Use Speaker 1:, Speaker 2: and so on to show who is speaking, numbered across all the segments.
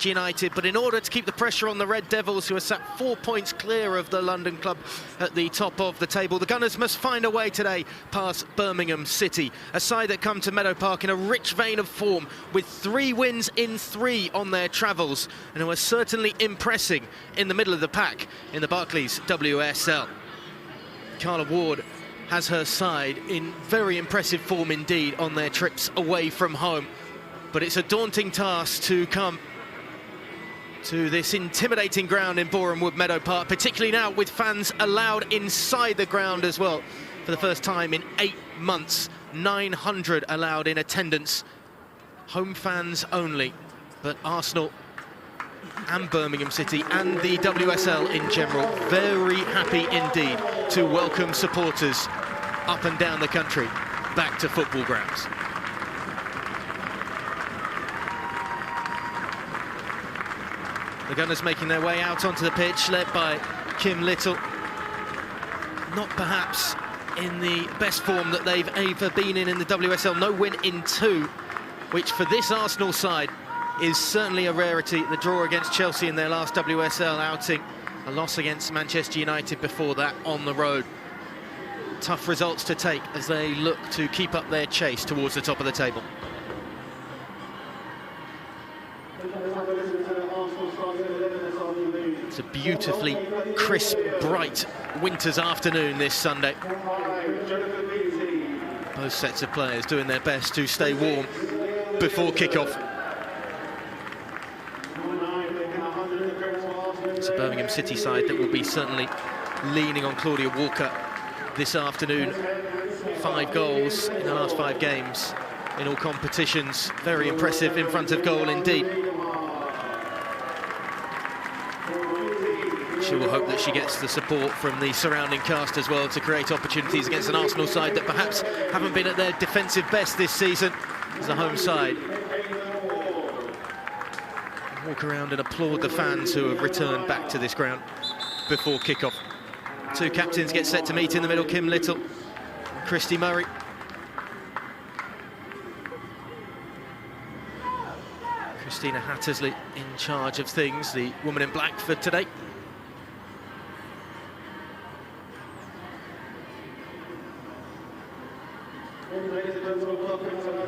Speaker 1: Manchester United, but in order to keep the pressure on the Red Devils, who are sat 4 points clear of the London club at the top of the table, the Gunners must find a way today past Birmingham City, a side that come to Meadow Park in a rich vein of form with 3 wins in 3 on their travels, and who are certainly impressing in the middle of the pack in the Barclays WSL. Carla Ward has her side in very impressive form indeed on their trips away from home. But it's a daunting task to come to this intimidating ground in Boreham Wood Meadow Park, particularly now with fans allowed inside the ground as well. For the first time in 8 months, 900 allowed in attendance. Home fans only, but Arsenal and Birmingham City and the WSL in general very happy indeed to welcome supporters up and down the country back to football grounds. The Gunners making their way out onto the pitch, led by Kim Little. Not perhaps in the best form that they've ever been in the WSL. No win in 2, which for this Arsenal side is certainly a rarity. The draw against Chelsea in their last WSL outing, a loss against Manchester United before that on the road. Tough results to take as they look to keep up their chase towards the top of the table. It's a beautifully crisp, bright winter's afternoon this Sunday. Both sets of players doing their best to stay warm before kick-off. It's a Birmingham City side that will be certainly leaning on Claudia Walker this afternoon. 5 goals in the last 5 games in all competitions. Very impressive in front of goal indeed. She will hope that she gets the support from the surrounding cast as well to create opportunities against an Arsenal side that perhaps haven't been at their defensive best this season as the home side. Walk around and applaud the fans who have returned back to this ground before kick-off. 2 captains get set to meet in the middle, Kim Little and Christy Murray. Christina Hattersley in charge of things, the woman in black for today.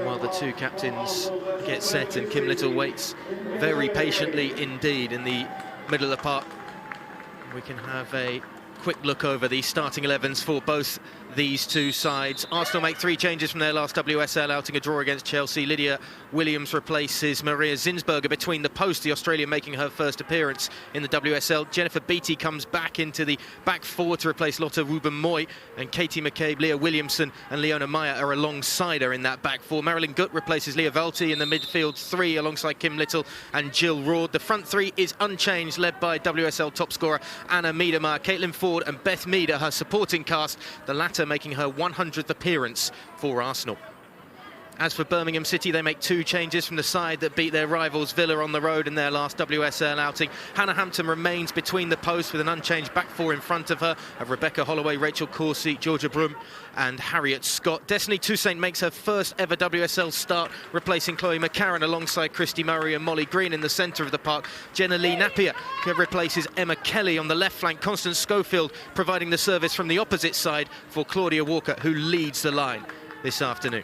Speaker 1: While the 2 captains get set and Kim Little waits very patiently indeed in the middle of the park, we can have a quick look over the starting 11s for both these 2 sides. Arsenal make 3 changes from their last WSL outing, a draw against Chelsea. Lydia Williams replaces Maria Zinsberger between the posts, the Australian making her first appearance in the WSL. Jennifer Beattie comes back into the back 4 to replace Lotte Ruben-Moy, and Katie McCabe, Leah Williamson and Leona Meyer are alongside her in that back 4. Marilyn Gutt replaces Leah Valti in the midfield 3 alongside Kim Little and Jill Roord. The front 3 is unchanged, led by WSL top scorer Anna Miedemar, Caitlin Ford and Beth Mead are her supporting cast, the latter making her 100th appearance for Arsenal. As for Birmingham City, they make 2 changes from the side that beat their rivals Villa on the road in their last WSL outing. Hannah Hampton remains between the posts with an unchanged back 4 in front of her of Rebecca Holloway, Rachel Corsi, Georgia Broom and Harriet Scott. Destiny Toussaint makes her first ever WSL start, replacing Chloe McCarron alongside Christy Murray and Molly Green in the centre of the park. Jenna Lee Napier replaces Emma Kelly on the left flank. Constance Schofield providing the service from the opposite side for Claudia Walker, who leads the line this afternoon.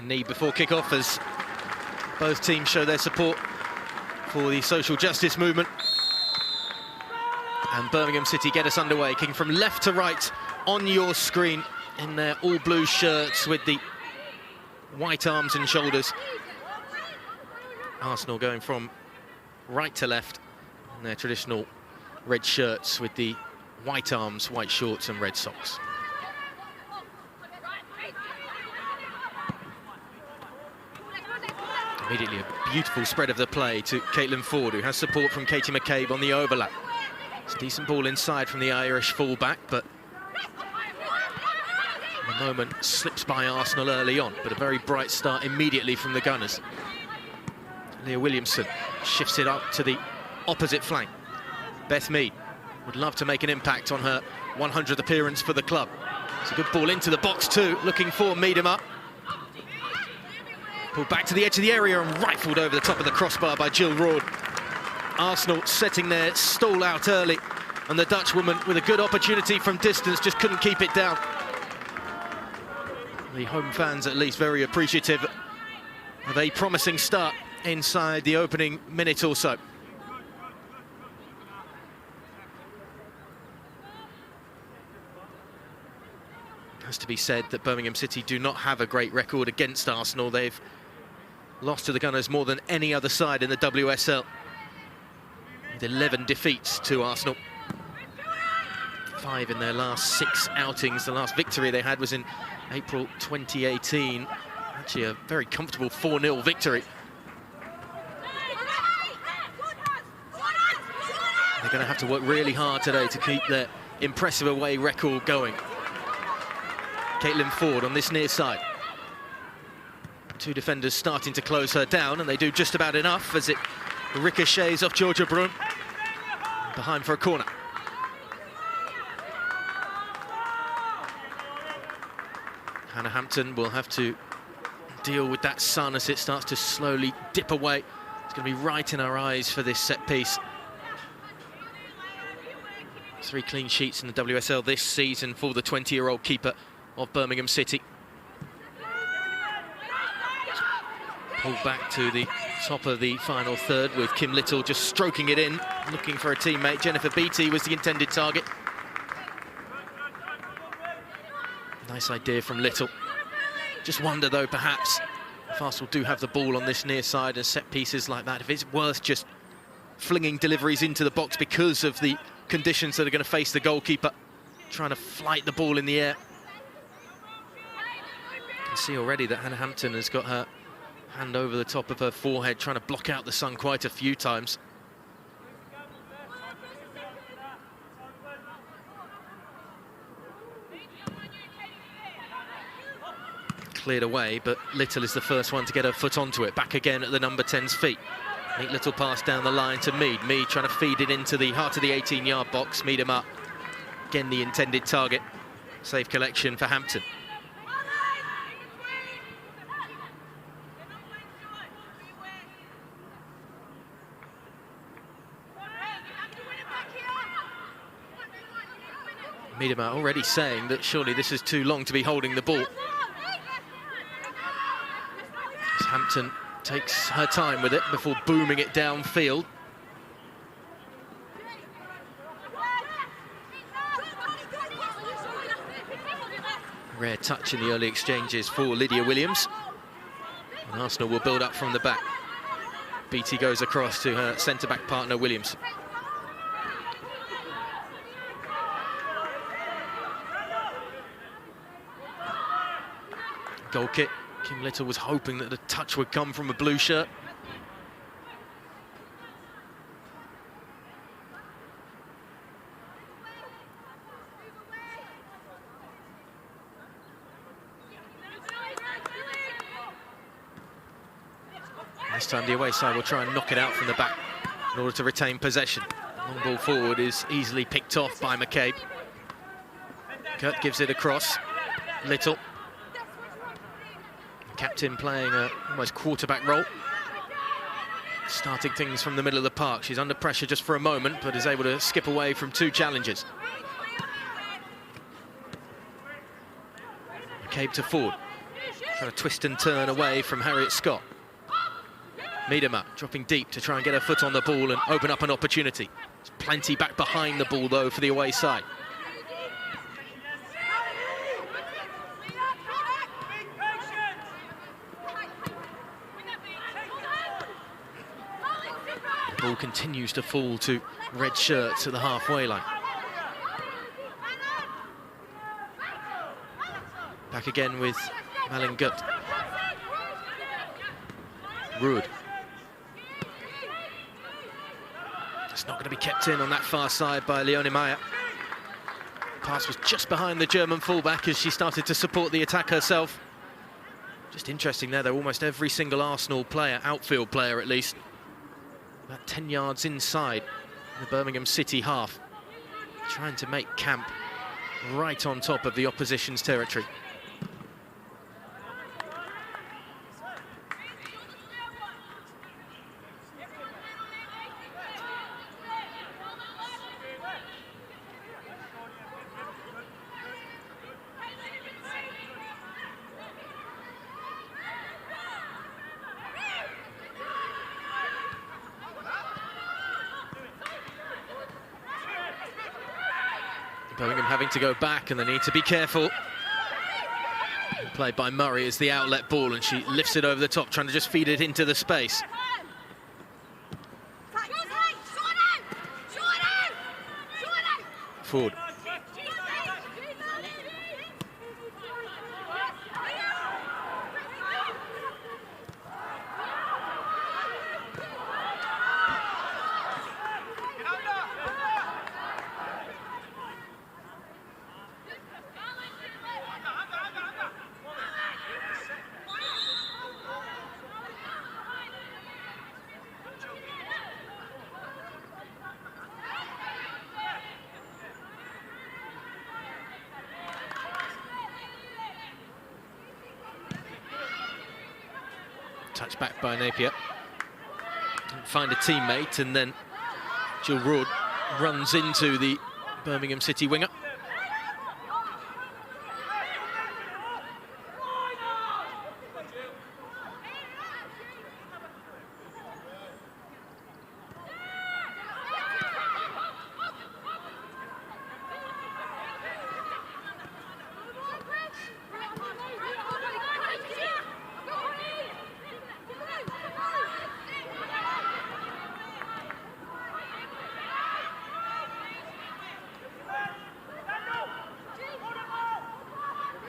Speaker 1: Need before kick-off as both teams show their support for the social justice movement. And Birmingham City get us underway, kicking from left to right on your screen in their all-blue shirts with the white arms and shoulders. Arsenal going from right to left in their traditional red shirts with the white arms, white shorts and red socks. Immediately a beautiful spread of the play to Caitlin Ford, who has support from Katie McCabe on the overlap. It's a decent ball inside from the Irish fullback, but the moment slips by Arsenal early on, but a very bright start immediately from the Gunners. Leah Williamson shifts it up to the opposite flank. Beth Mead would love to make an impact on her 100th appearance for the club. It's a good ball into the box too, looking for Miedema. Pulled back to the edge of the area and rifled over the top of the crossbar by Jill Roord. Arsenal setting their stall out early, and the Dutch woman with a good opportunity from distance just couldn't keep it down. The home fans at least very appreciative of a promising start inside the opening minute or so. It has to be said that Birmingham City do not have a great record against Arsenal. They've lost to the Gunners more than any other side in the WSL, with 11 defeats to Arsenal. 5 in their last 6 outings. The last victory they had was in April 2018. Actually a very comfortable 4-0 victory. They're going to have to work really hard today to keep their impressive away record going. Caitlin Ford on this near side. 2 defenders starting to close her down, and they do just about enough as it ricochets off Georgia Brun. Behind for a corner. Hannah Hampton will have to deal with that sun as it starts to slowly dip away. It's going to be right in our eyes for this set piece. 3 clean sheets in the WSL this season for the 20-year-old keeper of Birmingham City. Pulled back to the top of the final third with Kim Little just stroking it in, looking for a teammate. Jennifer Beattie was the intended target. Nice idea from Little. Just wonder though, perhaps, if Arsenal do have the ball on this near side and set pieces like that, if it's worth just flinging deliveries into the box because of the conditions that are going to face the goalkeeper, trying to flight the ball in the air. You can see already that Hannah Hampton has got her hand over the top of her forehead, trying to block out the sun quite a few times. Cleared away, but Little is the first one to get her foot onto it. Back again at the number 10's feet. Neat little pass down the line to Mead. Mead trying to feed it into the heart of the 18-yard box. Miedema, again the intended target. Safe collection for Hampton. Miedema already saying that surely this is too long to be holding the ball. As Hampton takes her time with it before booming it downfield. Rare touch in the early exchanges for Lydia Williams. And Arsenal will build up from the back. Beattie goes across to her centre-back partner, Williams. Goal kick. Kim Little was hoping that the touch would come from a blue shirt. This time the away side will try and knock it out from the back in order to retain possession. Long ball forward is easily picked off by McCabe. Kurt gives it across. Little. Captain playing a almost quarterback role. Starting things from the middle of the park. She's under pressure just for a moment, but is able to skip away from 2 challenges. McCabe to Ford. Trying to twist and turn away from Harriet Scott. Miedema dropping deep to try and get her foot on the ball and open up an opportunity. There's plenty back behind the ball, though, for the away side. The ball continues to fall to red shirts at the halfway line. Back again with Malin Gutt. Rood. It's not going to be kept in on that far side by Leonie Meyer. Pass was just behind the German fullback as she started to support the attack herself. Just interesting there, though, almost every single Arsenal player, outfield player at least, about 10 yards inside the Birmingham City half, trying to make camp right on top of the opposition's territory. Birmingham having to go back, and they need to be careful. Played by Murray as the outlet ball, and she lifts it over the top, trying to just feed it into the space. Forward. Touch back by Napier. Didn't find a teammate, and then Jill Roord runs into the Birmingham City winger.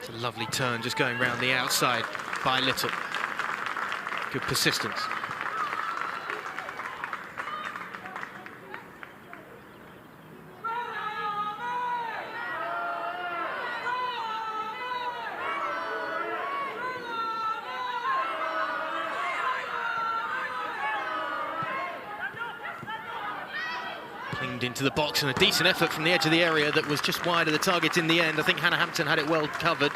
Speaker 1: It's a lovely turn, just going round the outside by Little. Good persistence. Pinged into the box, and a decent effort from the edge of the area that was just wide of the target in the end. I think Hannah Hampton had it well covered.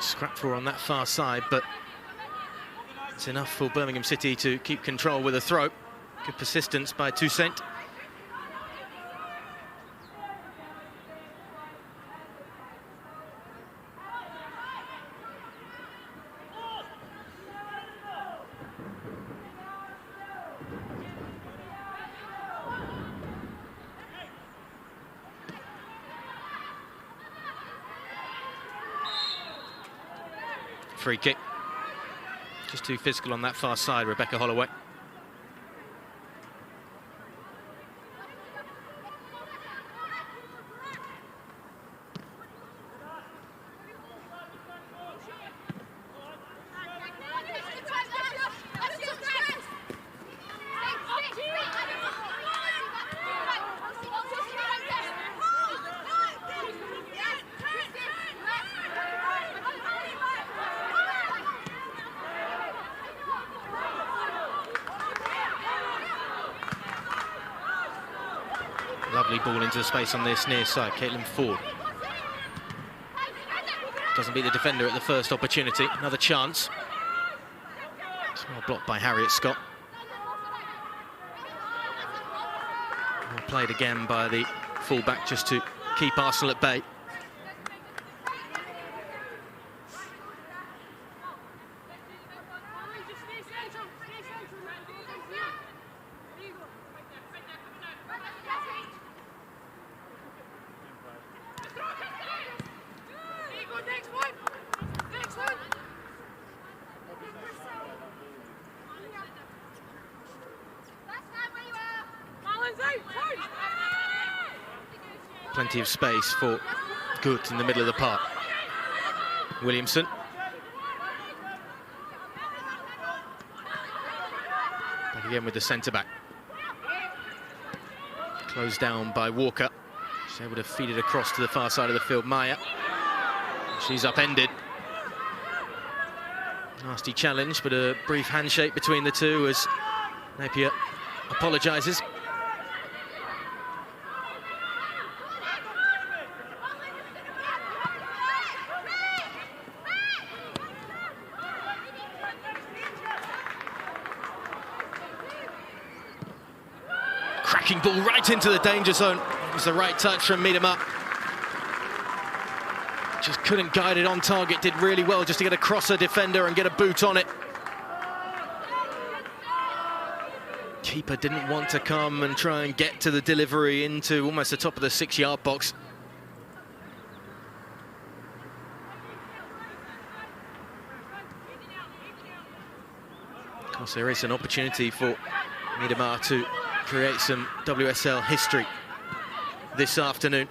Speaker 1: Scrap for on that far side, but it's enough for Birmingham City to keep control with a throw. Good persistence by Toussaint. Free kick. Just too physical on that far side, Rebecca Holloway. Lovely ball into the space on this near side. Caitlin Ford doesn't beat the defender at the first opportunity. Another chance. It's well blocked by Harriet Scott. Well played again by the fullback just to keep Arsenal at bay. Plenty of space for Good in the middle of the park. Williamson. Back again with the centre-back. Closed down by Walker. She's able to feed it across to the far side of the field. Maya. She's upended. Nasty challenge, but a brief handshake between the two as Napier apologises. Cracking ball right into the danger zone. It was the right touch from Miedema. Just couldn't guide it on target, did really well just to get across a defender and get a boot on it. Keeper didn't want to come and try and get to the delivery into almost the top of the 6-yard box. Of course, there is an opportunity for Miedema to create some WSL history this afternoon.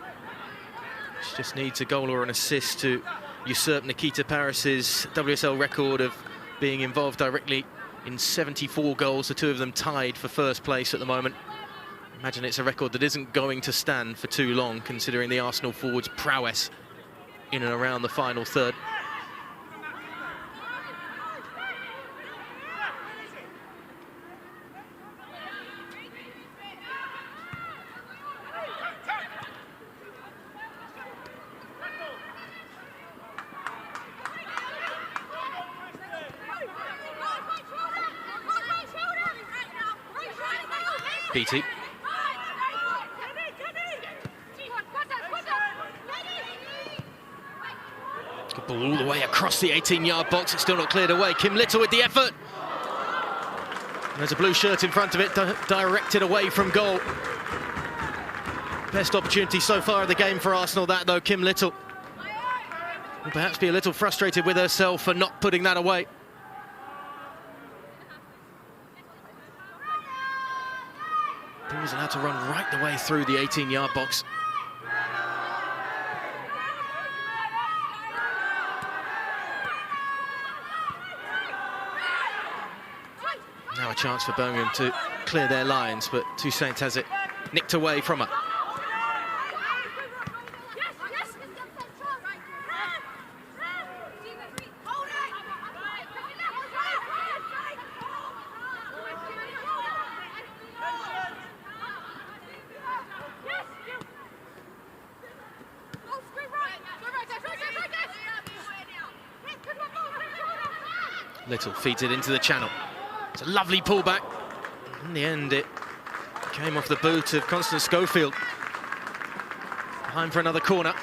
Speaker 1: She just needs a goal or an assist to usurp Nikita Paris's WSL record of being involved directly in 74 goals, the two of them tied for first place at the moment. Imagine it's a record that isn't going to stand for too long, considering the Arsenal forwards' prowess in and around the final third. Beattie. Good ball all the way across the 18-yard box. It's still not cleared away. Kim Little with the effort. There's a blue shirt in front of it, directed away from goal. Best opportunity so far of the game for Arsenal, that though. Kim Little will perhaps be a little frustrated with herself for not putting that away. He was allowed to run right the way through the 18-yard box. Now a chance for Birmingham to clear their lines, but Toussaint has it nicked away from her. Little feeds it into the channel. It's a lovely pullback. In the end, it came off the boot of Constance Schofield. Behind for another corner.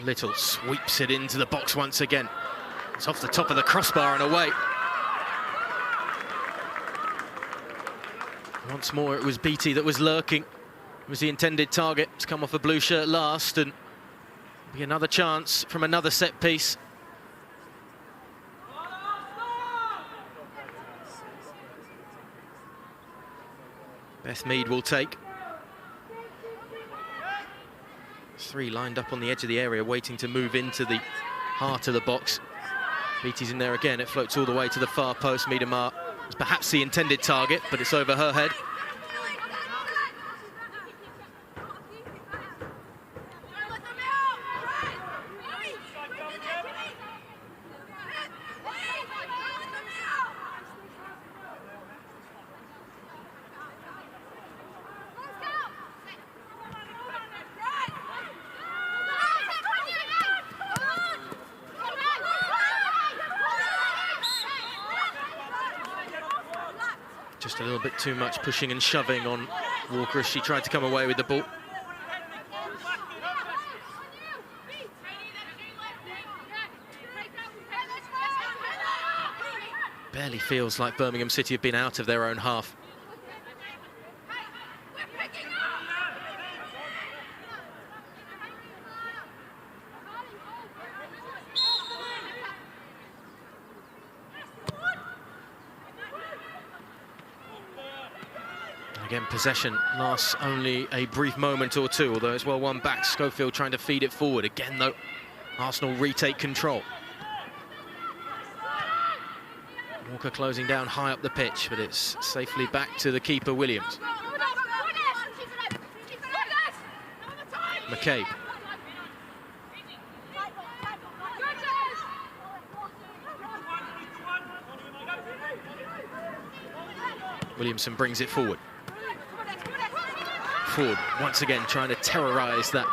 Speaker 1: Little sweeps it into the box once again. It's off the top of the crossbar and away. Once more, it was Beattie that was lurking. It was the intended target to come off a blue shirt last, and be another chance from another set piece. Beth Mead will take. Three lined up on the edge of the area, waiting to move into the heart of the box. Beattie's in there again. It floats all the way to the far post. Miedema is perhaps the intended target, but it's over her head. Just a little bit too much pushing and shoving on Walker as she tried to come away with the ball. Barely feels like Birmingham City have been out of their own half. Again, possession lasts only a brief moment or two, although it's well won back. Schofield trying to feed it forward. Again, though, Arsenal retake control. Walker closing down high up the pitch, but it's safely back to the keeper, Williams. McCabe. Williamson brings it forward. Ford once again trying to terrorise that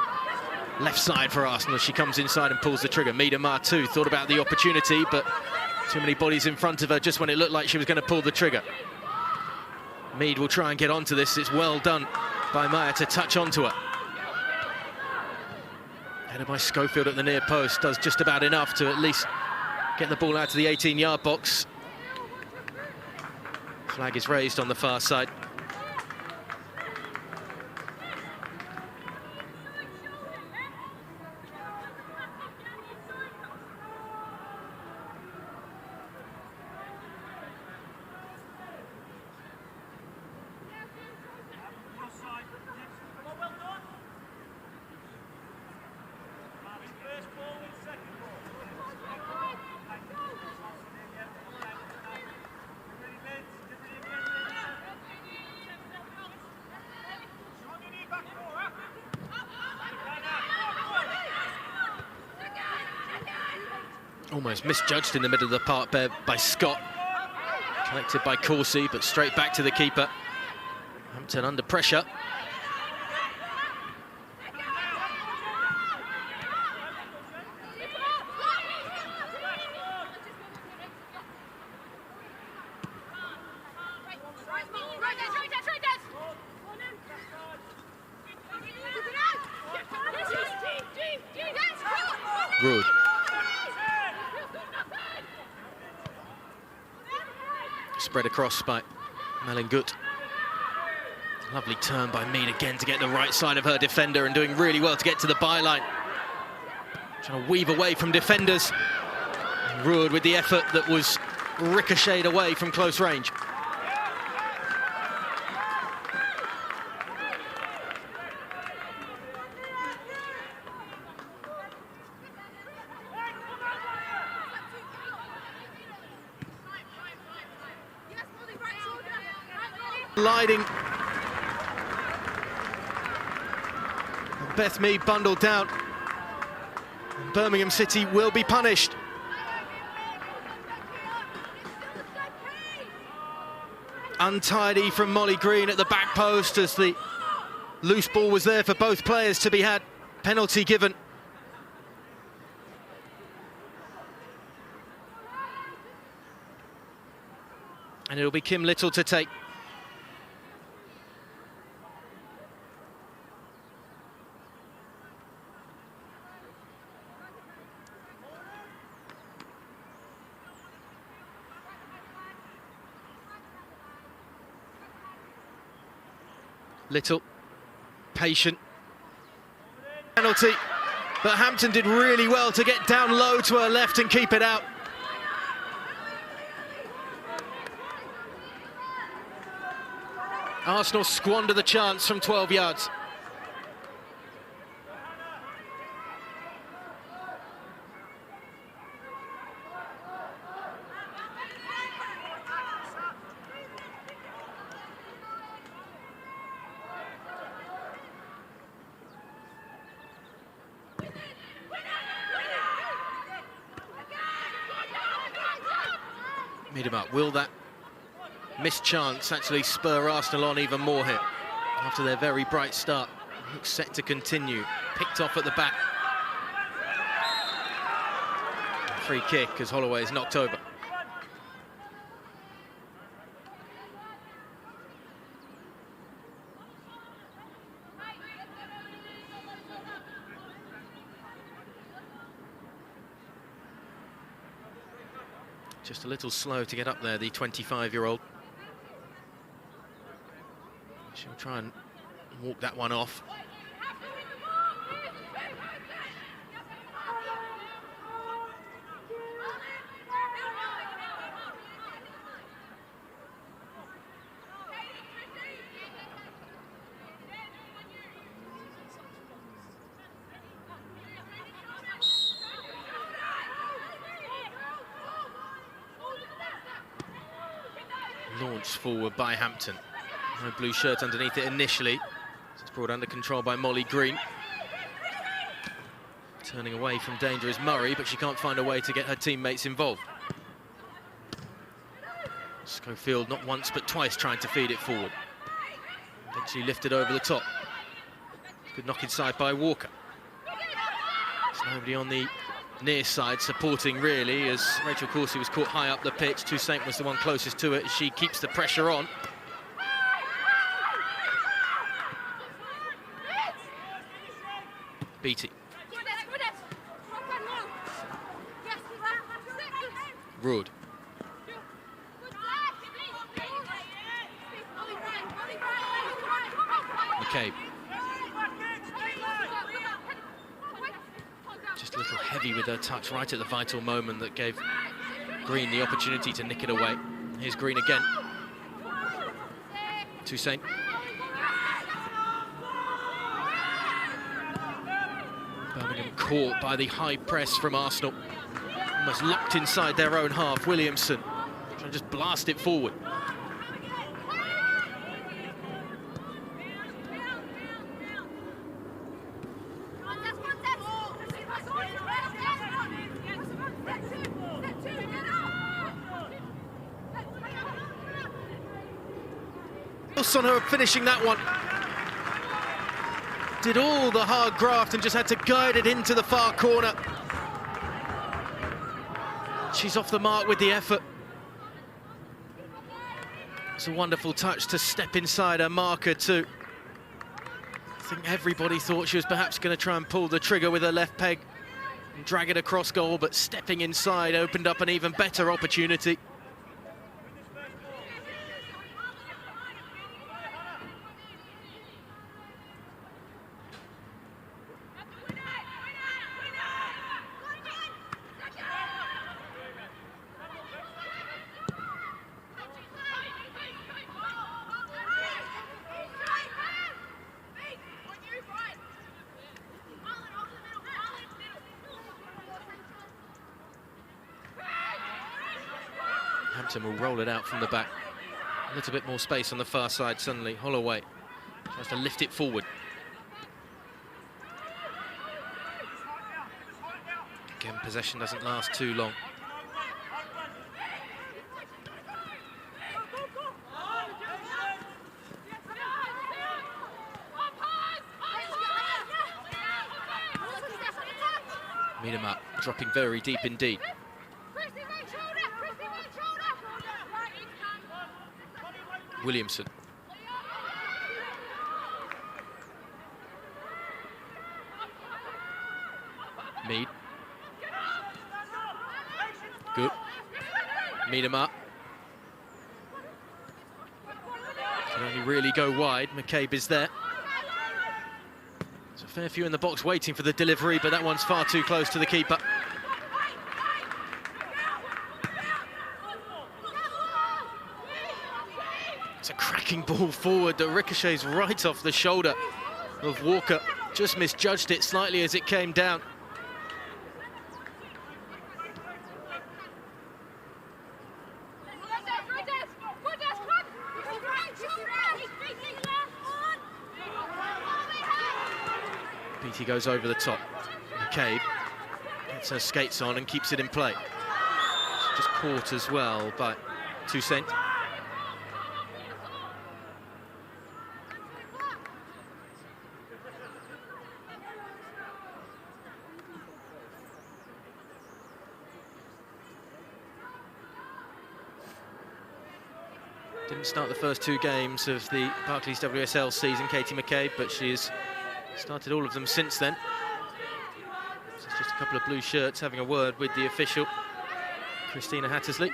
Speaker 1: left side for Arsenal. She comes inside and pulls the trigger. Miedemar too thought about the opportunity, but too many bodies in front of her just when it looked like she was going to pull the trigger. Mead will try and get onto this. It's well done by Maya to touch onto her. Headed by Schofield at the near post, does just about enough to at least get the ball out to the 18-yard box. Flag is raised on the far side. Almost misjudged in the middle of the park there by Scott. Collected by Corsi, but straight back to the keeper. Hampton under pressure. Rude. Spread across by Malingut. Lovely turn by Mead again to get the right side of her defender and doing really well to get to the byline. Trying to weave away from defenders. Ruud with the effort that was ricocheted away from close range. Gliding. Beth Mead bundled down. Birmingham City will be punished. Untidy from Molly Green at the back post as the loose ball was there for both players to be had. Penalty given. And it'll be Kim Little to take. Little, patient, penalty, but Hampton did really well to get down low to her left and keep it out. Arsenal squander the chance from 12 yards. Miedemar, will that missed chance actually spur Arsenal on even more here after their very bright start? Looks set to continue. Picked off at the back. Free kick as Holloway is knocked over. Just a little slow to get up there, the 25-year-old. She'll try and walk that one off. Launched forward by Hampton. No blue shirt underneath it initially. It's brought under control by Molly Green. Turning away from danger is Murray, but she can't find a way to get her teammates involved. Schofield not once but twice trying to feed it forward. Eventually lifted over the top. Good knock inside by Walker. There's nobody on the near side supporting really, as Rachel Coursey was caught high up the pitch. Toussaint was the one closest to it as she keeps the pressure on. Beattie. Rood. McCabe. Just a little heavy with her touch right at the vital moment that gave Green the opportunity to nick it away. Here's Green again. Toussaint. Birmingham caught by the high press from Arsenal. Almost locked inside their own half. Williamson trying to just blast it forward. On her finishing that one. Did all the hard graft and just had to guide it into the far corner. She's off the mark with the effort. It's a wonderful touch to step inside her marker too. I think everybody thought she was perhaps going to try and pull the trigger with her left peg and drag it across goal, but stepping inside opened up an even better opportunity. Hampton will roll it out from the back. A little bit more space on the far side suddenly. Holloway tries to lift it forward. Again, possession doesn't last too long. Meet him up, dropping very deep indeed. Williamson. Mead. Good. Meet him up. Can only really go wide. McCabe is there. There's a fair few in the box waiting for the delivery, but that one's far too close to the keeper. It's a cracking ball forward that ricochets right off the shoulder of Walker. Just misjudged it slightly as it came down. Beattie goes over the top. McCabe gets her skates on and keeps it in play. Just caught as well by Toussaint. Didn't start the first two games of the Barclays WSL season, Katie McCabe, but she has started all of them since then. So it's just a couple of blue shirts having a word with the official. Christina Hattersley.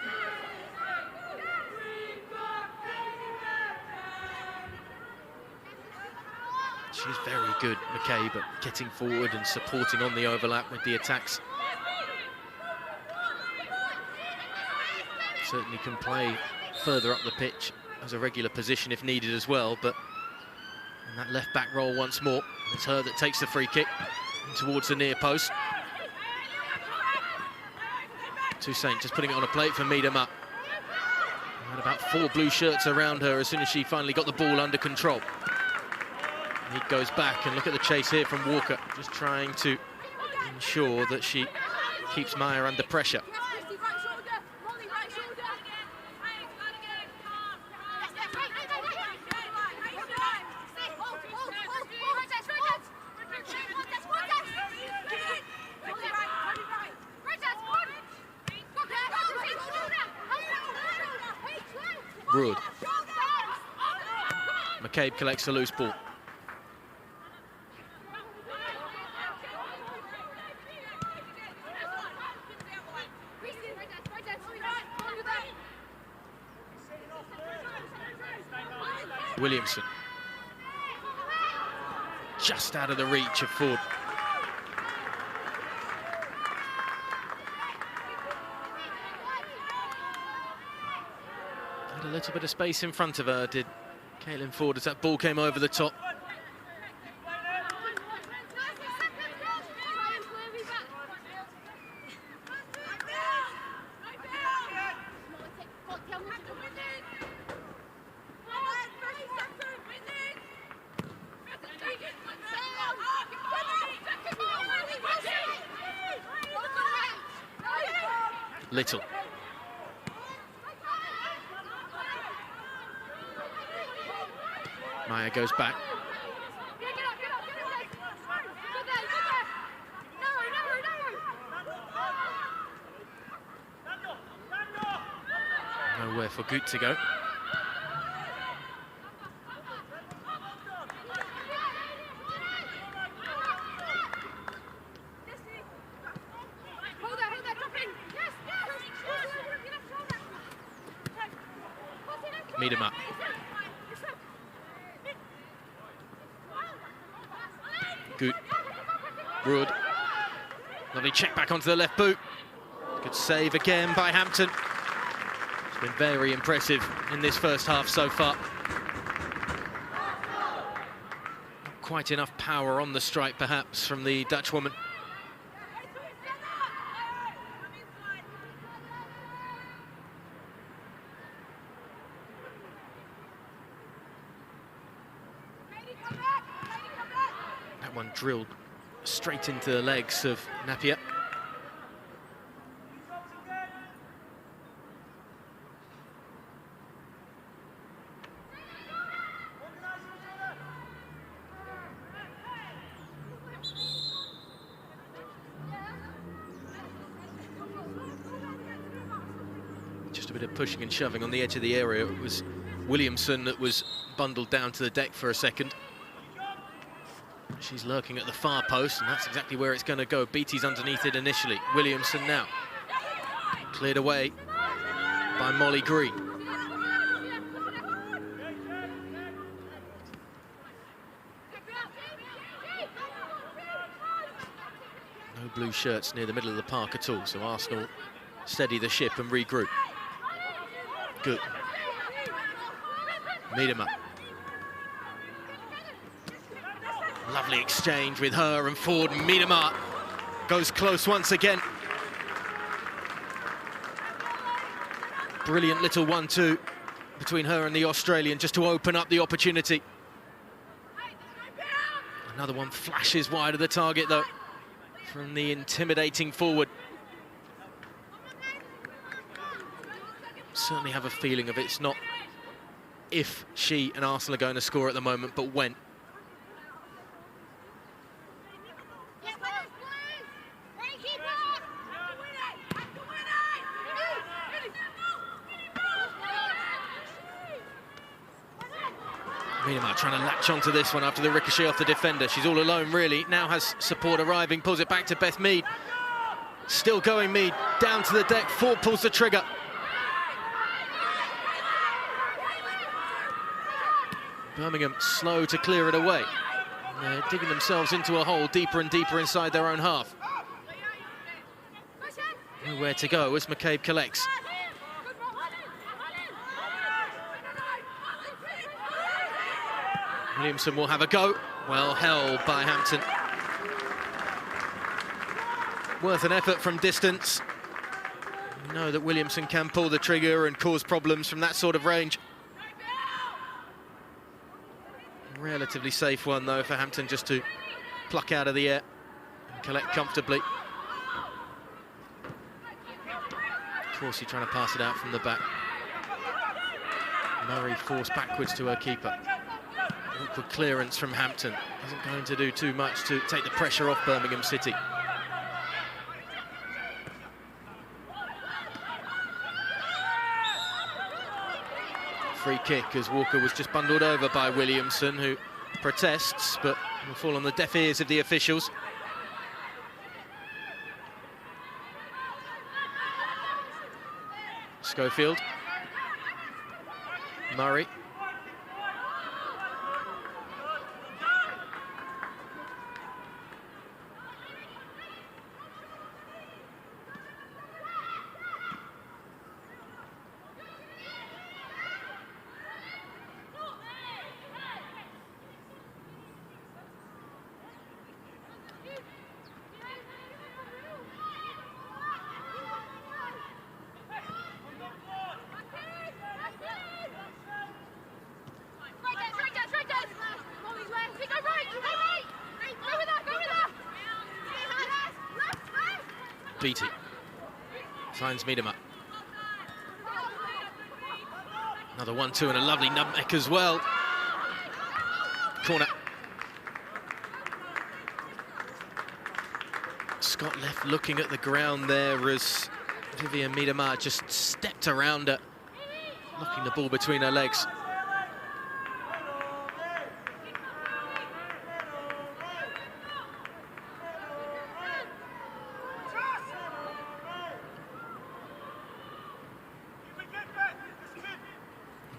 Speaker 1: She's very good, McCabe, at getting forward and supporting on the overlap with the attacks. Certainly can play further up the pitch as a regular position if needed as well, but in that left back role once more, it's her that takes the free kick towards the near post. Toussaint just putting it on a plate for Miedema. Had about 4 blue shirts around her as soon as she finally got the ball under control. He goes back, and look at the chase here from Walker, just trying to ensure that she keeps Maya under pressure. Rood. McCabe collects a loose ball. Williamson. Just out of the reach of Ford. Had a little bit of space in front of her, did Caitlin Ford, as that ball came over the top. Little. Maya goes back. Nowhere for Gut to go. Miedema. Gut. Rood. Lovely check back onto the left boot. Good save again by Hampton. It's been very impressive in this first half so far. Not quite enough power on the strike, perhaps, from the Dutch woman. One drilled straight into the legs of Napier. Just a bit of pushing and shoving on the edge of the area. It was Williamson that was bundled down to the deck for a second. She's lurking at the far post, and that's exactly where it's going to go. Beatty's underneath it initially. Williamson now. Cleared away by Molly Green. No blue shirts near the middle of the park at all, so Arsenal steady the ship and regroup. Good. Miedema. Lovely exchange with her and Ford. Miedema goes close once again. Brilliant little 1-2 between her and the Australian, just to open up the opportunity. Another one flashes wide of the target, though, from the intimidating forward. Certainly have a feeling of it's not if she and Arsenal are going to score at the moment, but when. Miedema trying to latch onto this one after the ricochet off the defender. She's all alone, really. Now has support arriving, pulls it back to Beth Mead. Still going, Mead, down to the deck. Ford pulls the trigger. Birmingham slow to clear it away. They're digging themselves into a hole deeper and deeper inside their own half. Nowhere to go as McCabe collects. Williamson will have a go. Well held by Hampton. Worth an effort from distance. You know that Williamson can pull the trigger and cause problems from that sort of range. Relatively safe one, though, for Hampton just to pluck out of the air and collect comfortably. Corsi trying to pass it out from the back. Murray forced backwards to her keeper. Awkward clearance from Hampton. Isn't going to do too much to take the pressure off Birmingham City. Free kick as Walker was just bundled over by Williamson, who protests, but will fall on the deaf ears of the officials. Schofield. Murray. Beatty finds Miedema. Another 1-2 and a lovely nutmeg as well. Corner. Scott left looking at the ground there as Vivian Miedema just stepped around her, knocking the ball between her legs.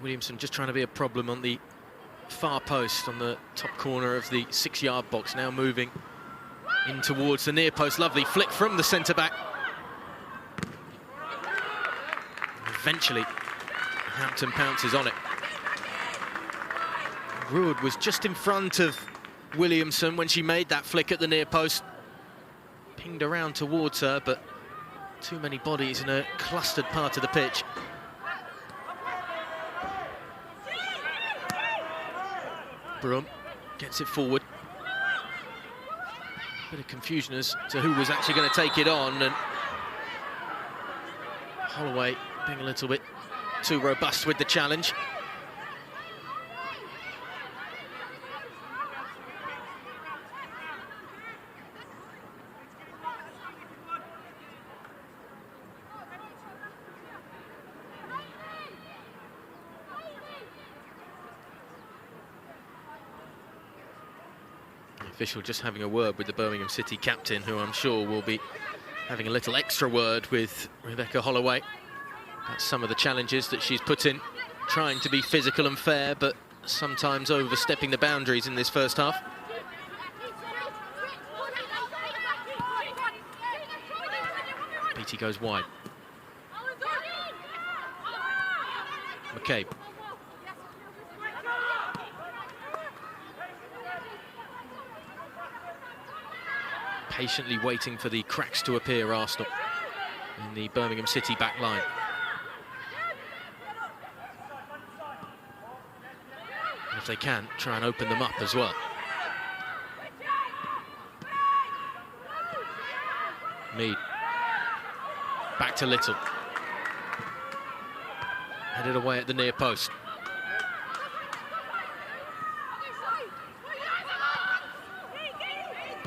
Speaker 1: Williamson just trying to be a problem on the far post on the top corner of the 6-yard box, now moving in towards the near post. Lovely flick from the centre-back. Eventually, Hampton pounces on it. Rood was just in front of Williamson when she made that flick at the near post. Pinged around towards her, but too many bodies in a clustered part of the pitch. Broom gets it forward. Bit of confusion as to who was actually going to take it on, and Holloway being a little bit too robust with the challenge. Official just having a word with the Birmingham City captain, who I'm sure will be having a little extra word with Rebecca Holloway about some of the challenges that she's put in, trying to be physical and fair, but sometimes overstepping the boundaries in this first half. Beatty goes wide. McCabe. Patiently waiting for the cracks to appear, Arsenal, in the Birmingham City back line. And if they can, try and open them up as well. Mead. Back to Little. Headed away at the near post.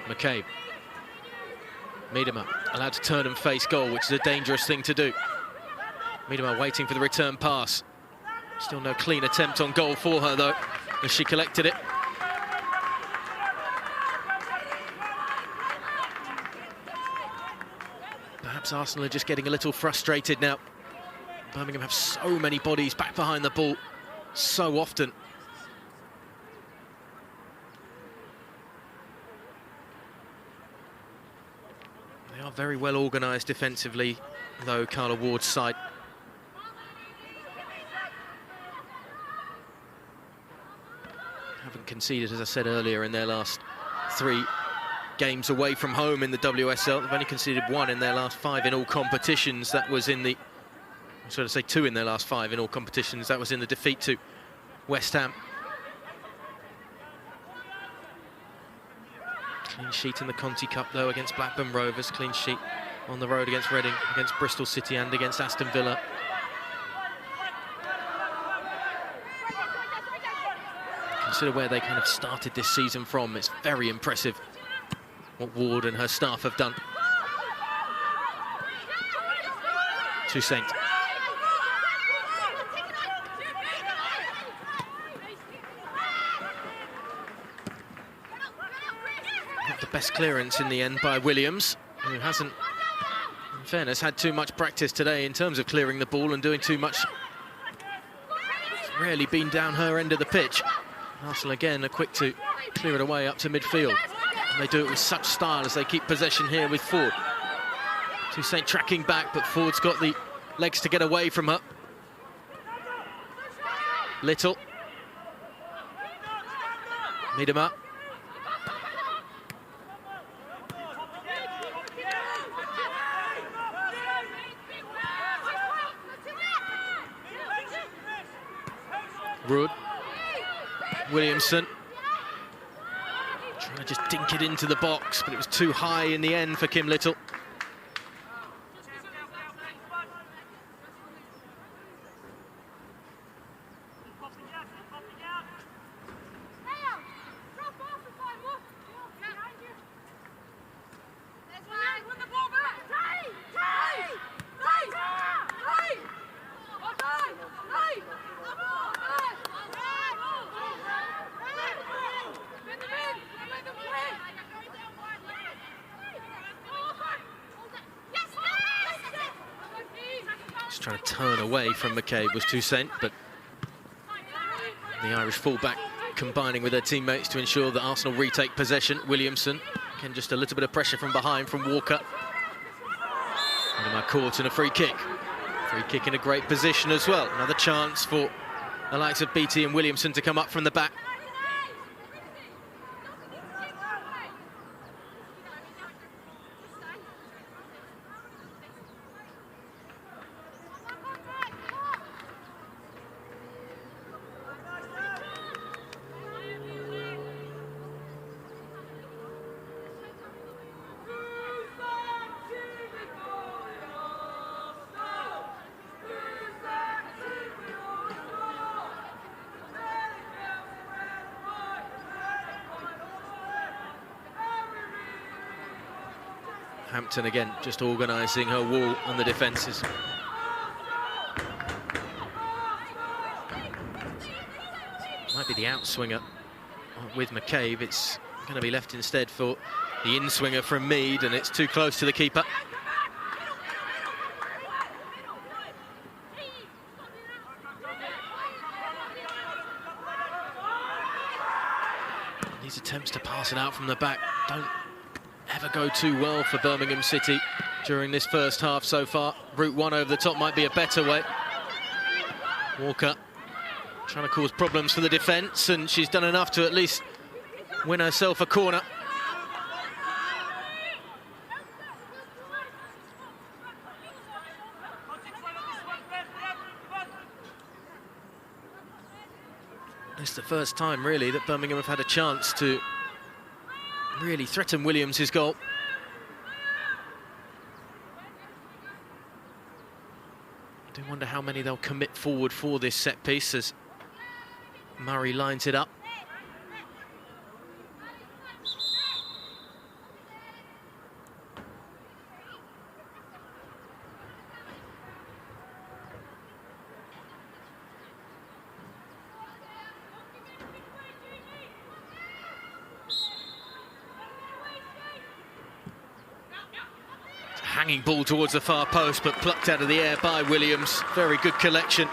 Speaker 1: McCabe. Miedema allowed to turn and face goal, which is a dangerous thing to do. Miedema waiting for the return pass. Still no clean attempt on goal for her, though, as she collected it. Perhaps Arsenal are just getting a little frustrated now. Birmingham have so many bodies back behind the ball so often. They are very well organised defensively, though, Carla Ward's side. Haven't conceded, as I said earlier, in their last 3 games away from home in the WSL. They've only conceded 1 in their last 5 in all competitions. That was in the... I'm sorry to say 2 in their last 5 in all competitions. That was in the defeat to West Ham. Clean sheet in the Conti Cup, though, against Blackburn Rovers. Clean sheet on the road against Reading, against Bristol City and against Aston Villa. Consider where they kind of started this season from. It's very impressive what Ward and her staff have done. Toussaint. Not the best clearance in the end by Williams, who hasn't, in fairness, had too much practice today in terms of clearing the ball and doing too much. It's rarely been down her end of the pitch. Arsenal again are quick to clear it away up to midfield. And they do it with such style as they keep possession here with Ford. Toussaint tracking back, but Ford's got the legs to get away from her. Little. Miedema. Ruud. Williamson. Trying to just dink it into the box, but it was too high in the end for Kim Little. Trying to turn away from McCabe was Toussaint, but the Irish fullback combining with their teammates to ensure that Arsenal retake possession. Williamson, again, just a little bit of pressure from behind from Walker. And caught in a free kick. Free kick in a great position as well. Another chance for the likes of Beattie and Williamson to come up from the back. Hampton again, just organising her wall on the defences. Might be the outswinger with McCabe. It's going to be left instead for the inswinger from Mead, and it's too close to the keeper. These attempts to pass it out from the back don't ever go too well for Birmingham City during this first half so far. Route 1 over the top might be a better way. Walker trying to cause problems for the defence, and she's done enough to at least win herself a corner. It's the first time, really, that Birmingham have had a chance to really threaten Williams' goal. I do wonder how many they'll commit forward for this set piece as Murray lines it up. hanging ball towards the far post, but plucked out of the air by Williams. Very good collection.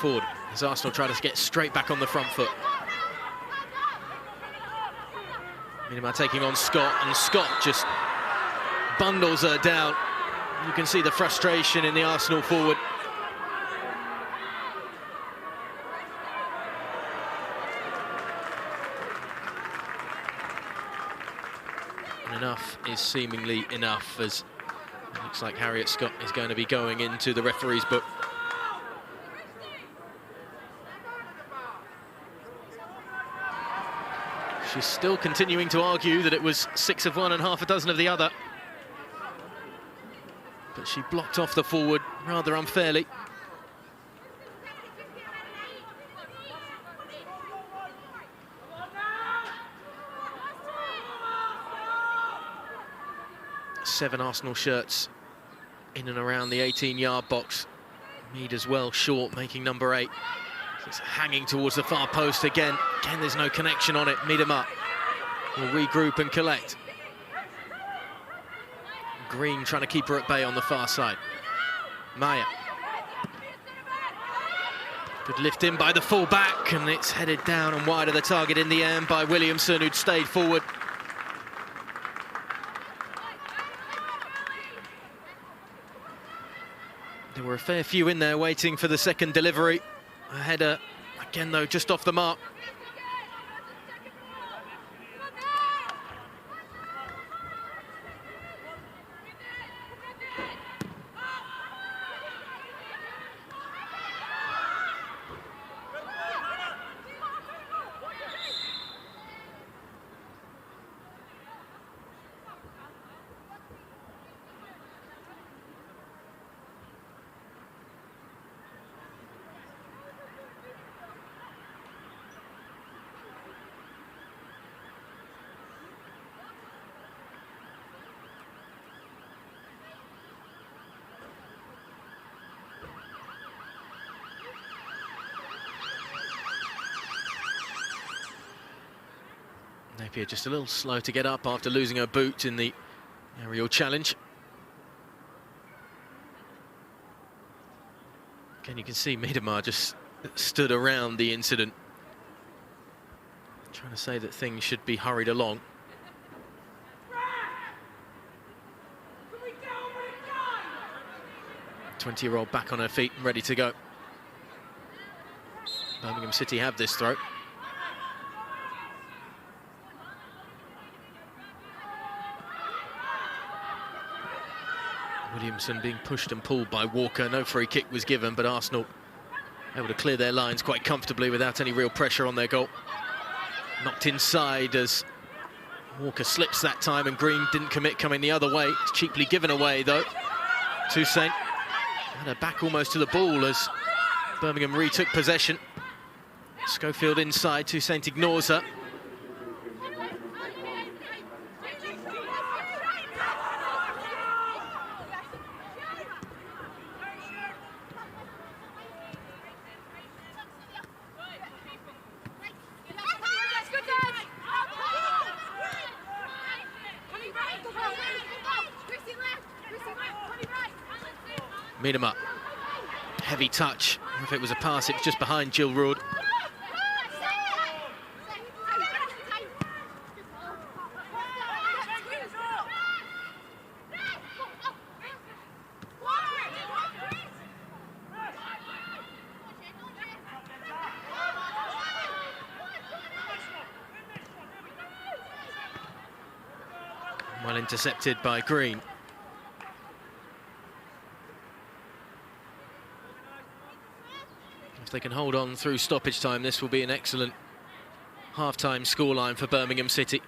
Speaker 1: Forward as Arsenal try to get straight back on the front foot. Miedema taking on Scott, and Scott just bundles her down. You can see the frustration in the Arsenal forward. And enough is seemingly enough, as it looks like Harriet Scott is going to be going into the referee's book. She's still continuing to argue that it was 6 of one and half a dozen of the other. But she blocked off the forward rather unfairly. Seven Arsenal shirts in and around the 18-yard box. Mead as well, short, making number 8. It's hanging towards the far post again. Again, there's no connection on it. Miedema will regroup and collect. Green trying to keep her at bay on the far side. Maya. Good lift in by the full-back, and it's headed down and wide of the target in the end by Williamson, who'd stayed forward. There were a fair few in there waiting for the second delivery. A header, again though, just off the mark. Napier just a little slow to get up after losing her boot in the aerial challenge. Again, you can see Miedema just stood around the incident, trying to say that things should be hurried along. The 20-year-old back on her feet and ready to go. Birmingham City have this throw. Williamson being pushed and pulled by Walker. No free kick was given, but Arsenal able to clear their lines quite comfortably without any real pressure on their goal. Knocked inside as Walker slips that time, and Green didn't commit coming the other way. It's cheaply given away though. Toussaint had her back almost to the ball as Birmingham retook possession. Schofield inside, Toussaint ignores her. Miedema, heavy touch. If it was a pass, it was just behind Jill Roord. Well intercepted by Green. If they can hold on through stoppage time, this will be an excellent half-time scoreline for Birmingham City.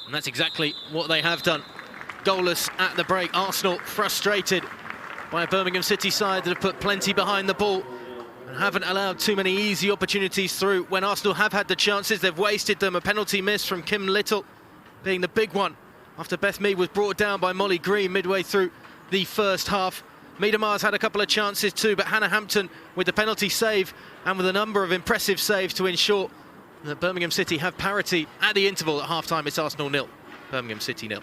Speaker 1: And that's exactly what they have done. Goalless at the break. Arsenal frustrated by a Birmingham City side that have put plenty behind the ball and haven't allowed too many easy opportunities through. When Arsenal have had the chances, they've wasted them. A penalty miss from Kim Little being the big one after Beth Mead was brought down by Molly Green midway through the first half. Miedema's had a couple of chances too, but Hannah Hampton with the penalty save and with a number of impressive saves to ensure that Birmingham City have parity at the interval. At half-time, it's Arsenal 0, Birmingham City 0.